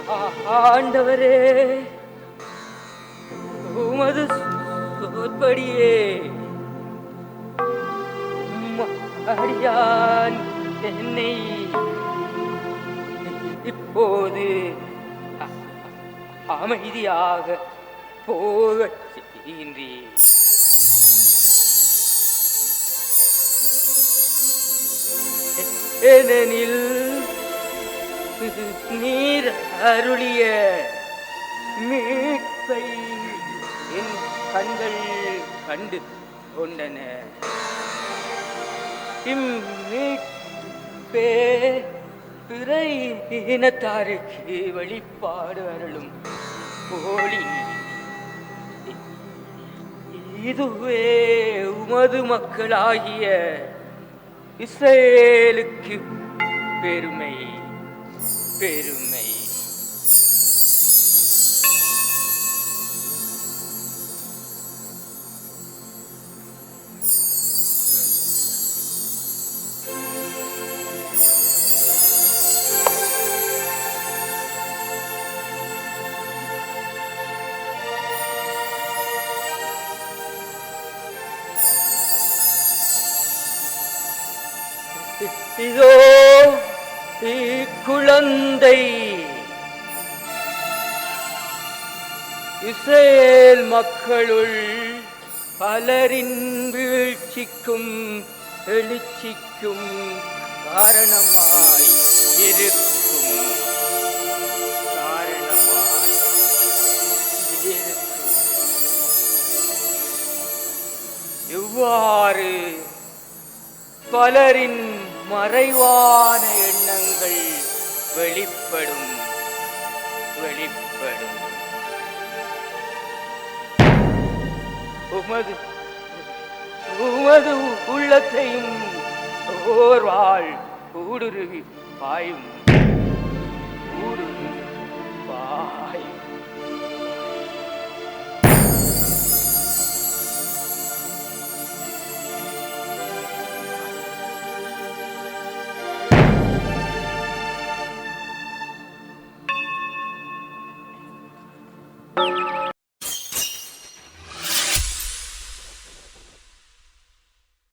ஆண்டவரே, உமது சொற்படியே அடியான் என்னை இப்போது அமைதியாக போகச் செய்கின்றேன். ஏனெனில் நீர் அருளிய மீட்பை என் கண்கள் கண்டு கொண்டன. இம்மீட்பே பிற இனத்தாருக்கு வெளிப்பாடு அருளும் ஒளி. இதுவே உமது மக்களாகிய இஸ்ரவேலுக்கு பெருமை பெருமை. இதோ இக்குழந்தை இஸ்ரவேல் மக்களுள் பலரின் வீழ்ச்சிக்கும் எழுச்சிக்கும் காரணமாய் இருக்கும். இவ்வாறு பலரின் மறைவான எண்ணங்கள் வெளிப்படும். உமது உள்ளத்தையும் ஓர்வாள் ஊடுருவி பாயும்.